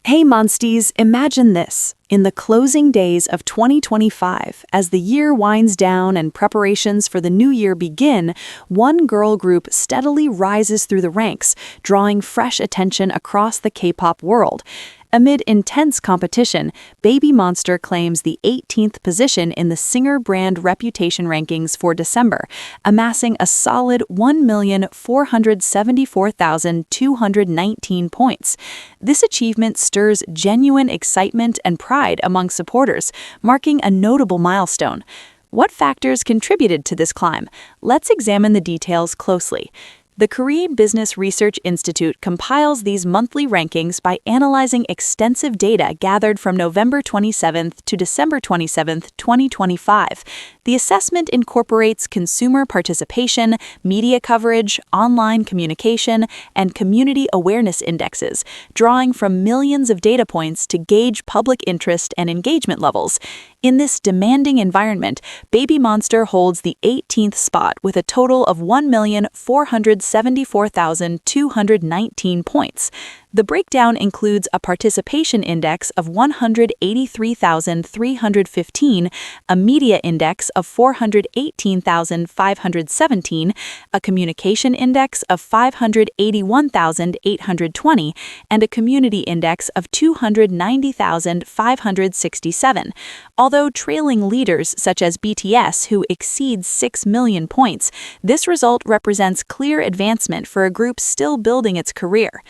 Hey Monsties, imagine this. In the closing days of 2025, as the year winds down and preparations for the new year begin, one girl group steadily rises through the ranks, drawing fresh attention across the K-pop world. Amid intense competition, BABYMONSTER claims the 18th position in the singer brand reputation rankings for December, amassing a solid 1,474,219 points. This achievement stirs genuine excitement and pride among supporters, marking a notable milestone. What factors contributed to this climb? Let's examine the details closely. The Korea Business Research Institute compiles these monthly rankings by analyzing extensive data gathered from November 27 to December 27, 2025. The assessment incorporates consumer participation, media coverage, online communication, and community awareness indexes, drawing from millions of data points to gauge public interest and engagement levels. In this demanding environment, BABYMONSTER holds the 18th spot with a total of 1,474,219 points. The breakdown includes a participation index of 183,315, a media index of 418,517, a communication index of 581,820, and a community index of 290,567. Although trailing leaders such as BTS, who exceeds 6 million points, this result represents clear advancement for a group still building its career.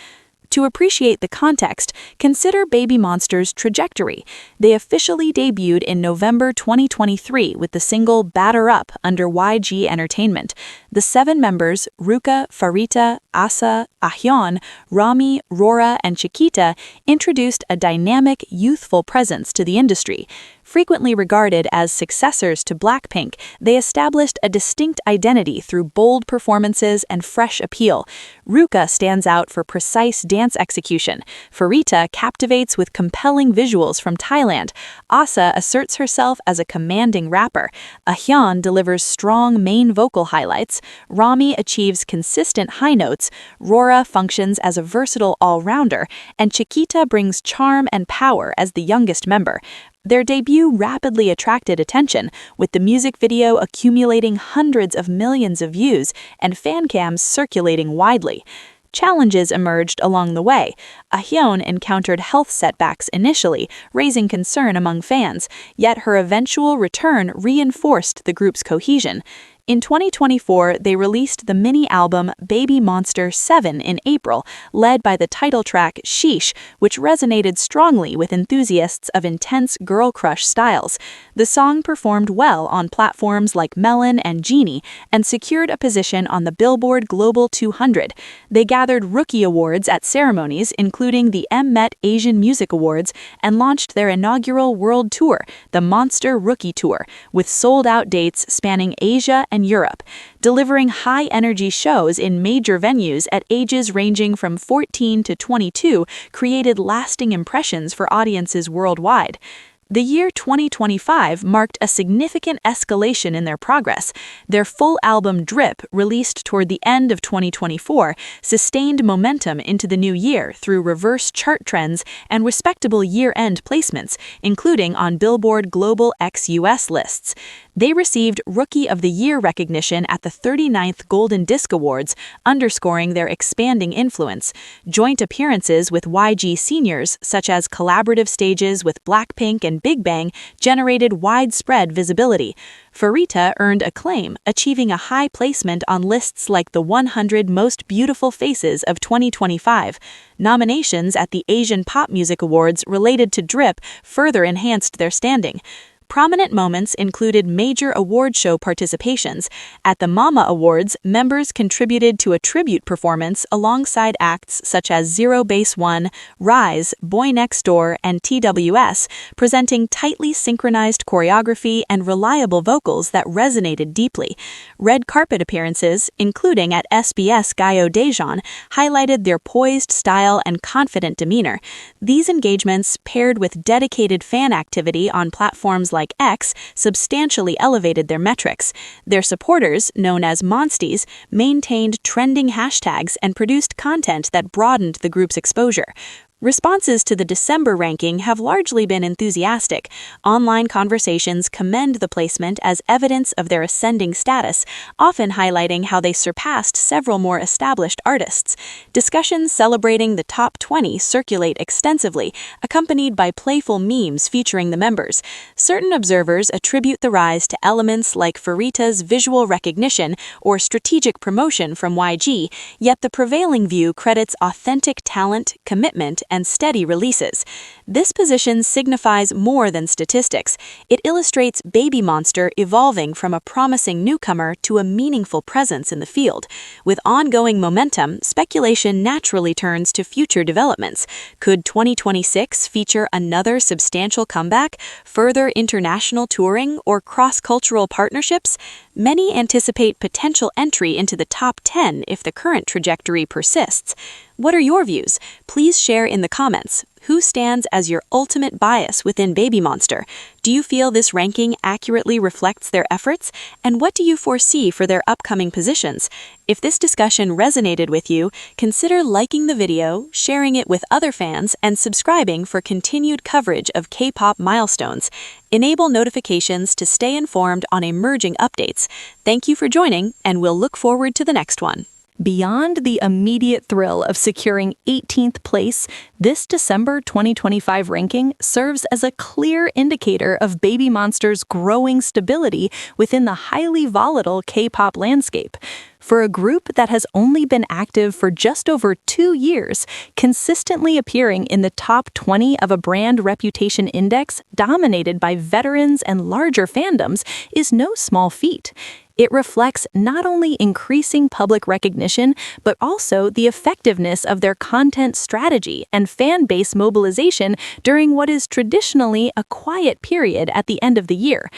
To appreciate the context, consider BABYMONSTER's trajectory. They officially debuted in November 2023 with the single Batter Up under YG Entertainment. The 7 members, Ruka, Pharita, Asa, Ahyeon, Rami, Rora, and Chiquita, introduced a dynamic, youthful presence to the industry. Frequently regarded as successors to Blackpink, they established a distinct identity through bold performances and fresh appeal. Ruka stands out for precise dance execution. Pharita captivates with compelling visuals from Thailand. Asa asserts herself as a commanding rapper. Ahyeon delivers strong main vocal highlights. Rami achieves consistent high notes. Rora functions as a versatile all-rounder. And Chiquita brings charm and power as the youngest member. Their debut rapidly attracted attention, with the music video accumulating hundreds of millions of views and fancams circulating widely. Challenges emerged along the way. Ahyeon encountered health setbacks initially, raising concern among fans, yet her eventual return reinforced the group's cohesion. In 2024, they released the mini-album BABYMONSTER 7 in April, led by the title track Sheesh, which resonated strongly with enthusiasts of intense girl crush styles. The song performed well on platforms like Melon and Genie and secured a position on the Billboard Global 200. They gathered rookie awards at ceremonies including the Met Asian Music Awards and launched their inaugural world tour, the Monster Rookie Tour, with sold-out dates spanning Asia and Europe, delivering high-energy shows in major venues at ages ranging from 14 to 22 created lasting impressions for audiences worldwide. The year 2025 marked a significant escalation in their progress. Their full album Drip, released toward the end of 2024, sustained momentum into the new year through reverse chart trends and respectable year-end placements, including on Billboard Global ex-US lists. They received Rookie of the Year recognition at the 39th Golden Disc Awards, underscoring their expanding influence. Joint appearances with YG seniors, such as collaborative stages with Blackpink and Big Bang, generated widespread visibility. Pharita earned acclaim, achieving a high placement on lists like the 100 Most Beautiful Faces of 2025. Nominations at the Asian Pop Music Awards related to Drip further enhanced their standing. Prominent moments included major award show participations. At the Mama Awards, members contributed to a tribute performance alongside acts such as Zero Base One, Rise, Boy Next Door, and TWS, presenting tightly synchronized choreography and reliable vocals that resonated deeply. Red carpet appearances, including at SBS Gayo Daejeon, highlighted their poised style and confident demeanor. These engagements, paired with dedicated fan activity on platforms like X, substantially elevated their metrics. Their supporters, known as MONSTIEZ, maintained trending hashtags and produced content that broadened the group's exposure. Responses to the December ranking have largely been enthusiastic. Online conversations commend the placement as evidence of their ascending status, often highlighting how they surpassed several more established artists. Discussions celebrating the top 20 circulate extensively, accompanied by playful memes featuring the members. Certain observers attribute the rise to elements like Pharita's visual recognition or strategic promotion from YG, yet the prevailing view credits authentic talent, commitment, and steady releases. This position signifies more than statistics. It illustrates BABYMONSTER evolving from a promising newcomer to a meaningful presence in the field. With ongoing momentum, speculation naturally turns to future developments. Could 2026 feature another substantial comeback, further international touring, or cross-cultural partnerships? Many anticipate potential entry into the top 10 if the current trajectory persists. What are your views? Please share in the comments. Who stands as your ultimate bias within BABYMONSTER? Do you feel this ranking accurately reflects their efforts? And what do you foresee for their upcoming positions? If this discussion resonated with you, consider liking the video, sharing it with other fans, and subscribing for continued coverage of K-pop milestones. Enable notifications to stay informed on emerging updates. Thank you for joining, and we'll look forward to the next one. Beyond the immediate thrill of securing 18th place, this December 2025 ranking serves as a clear indicator of BABYMONSTER's growing stability within the highly volatile K-pop landscape. For a group that has only been active for just over 2 years, consistently appearing in the top 20 of a brand reputation index dominated by veterans and larger fandoms is no small feat. It reflects not only increasing public recognition, but also the effectiveness of their content strategy and fan base mobilization during what is traditionally a quiet period at the end of the year.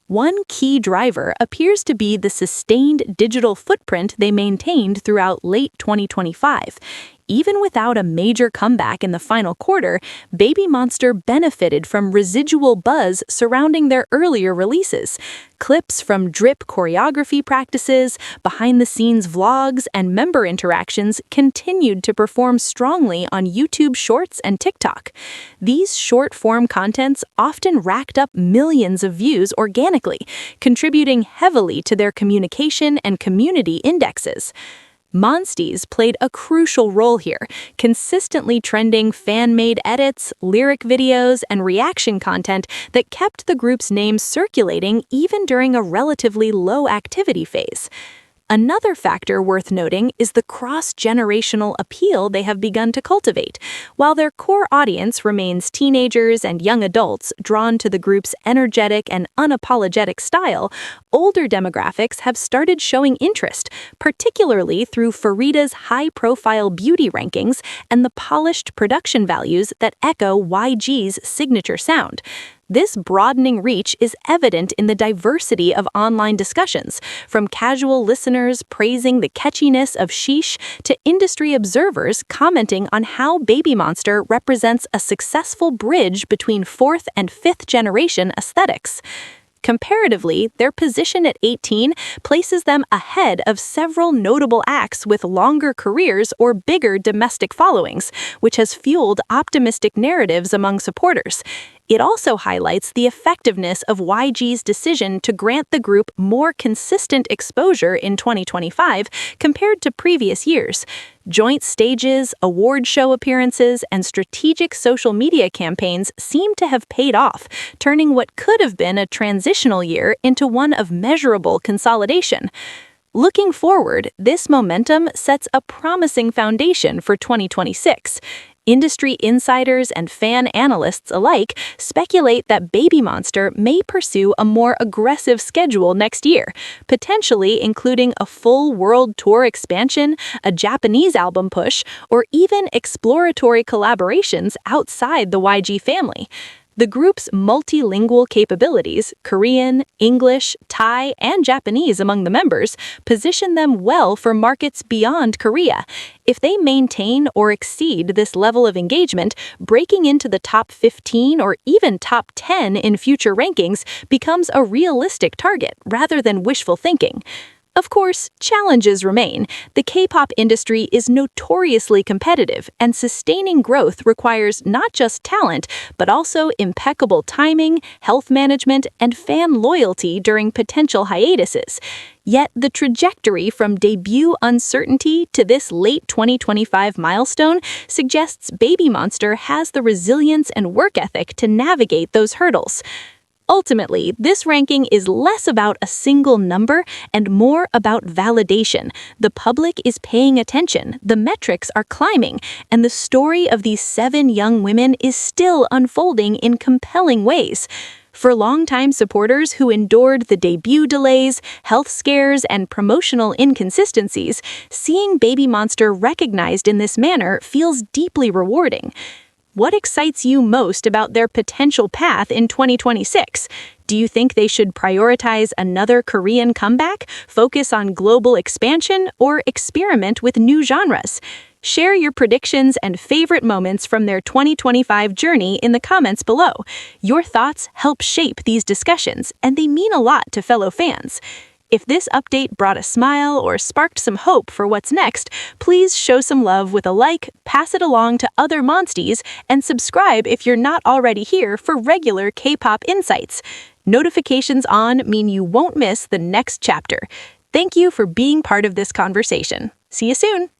One key driver appears to be the sustained digital footprint they maintained throughout late 2025. Even without a major comeback in the final quarter, BABYMONSTER benefited from residual buzz surrounding their earlier releases. Clips from drip choreography practices, behind-the-scenes vlogs, and member interactions continued to perform strongly on YouTube Shorts and TikTok. These short-form contents often racked up millions of views organically, contributing heavily to their communication and community indexes. MONSTIEZ played a crucial role here, consistently trending fan-made edits, lyric videos, and reaction content that kept the group's name circulating even during a relatively low-activity phase. Another factor worth noting is the cross-generational appeal they have begun to cultivate. While their core audience remains teenagers and young adults drawn to the group's energetic and unapologetic style, older demographics have started showing interest, particularly through Pharita's high-profile beauty rankings and the polished production values that echo YG's signature sound. This broadening reach is evident in the diversity of online discussions, from casual listeners praising the catchiness of Sheesh to industry observers commenting on how BABYMONSTER represents a successful bridge between 4th and 5th generation aesthetics. Comparatively, their position at 18 places them ahead of several notable acts with longer careers or bigger domestic followings, which has fueled optimistic narratives among supporters. It also highlights the effectiveness of YG's decision to grant the group more consistent exposure in 2025 compared to previous years. Joint stages, award show appearances, and strategic social media campaigns seem to have paid off, turning what could have been a transitional year into one of measurable consolidation. Looking forward, this momentum sets a promising foundation for 2026. Industry insiders and fan analysts alike speculate that BABYMONSTER may pursue a more aggressive schedule next year, potentially including a full world tour expansion, a Japanese album push, or even exploratory collaborations outside the YG family. The group's multilingual capabilities, Korean, English, Thai, and Japanese among the members, position them well for markets beyond Korea. If they maintain or exceed this level of engagement, breaking into the top 15 or even top 10 in future rankings becomes a realistic target rather than wishful thinking. Of course, challenges remain. The K-pop industry is notoriously competitive, and sustaining growth requires not just talent, but also impeccable timing, health management, and fan loyalty during potential hiatuses. Yet the trajectory from debut uncertainty to this late 2025 milestone suggests BABYMONSTER has the resilience and work ethic to navigate those hurdles. Ultimately, this ranking is less about a single number and more about validation. The public is paying attention, the metrics are climbing, and the story of these 7 young women is still unfolding in compelling ways. For longtime supporters who endured the debut delays, health scares, and promotional inconsistencies, seeing BABYMONSTER recognized in this manner feels deeply rewarding. What excites you most about their potential path in 2026? Do you think they should prioritize another Korean comeback, focus on global expansion, or experiment with new genres? Share your predictions and favorite moments from their 2025 journey in the comments below. Your thoughts help shape these discussions, and they mean a lot to fellow fans. If this update brought a smile or sparked some hope for what's next, please show some love with a like, pass it along to other Monsties, and subscribe if you're not already here for regular K-pop insights. Notifications on mean you won't miss the next chapter. Thank you for being part of this conversation. See you soon!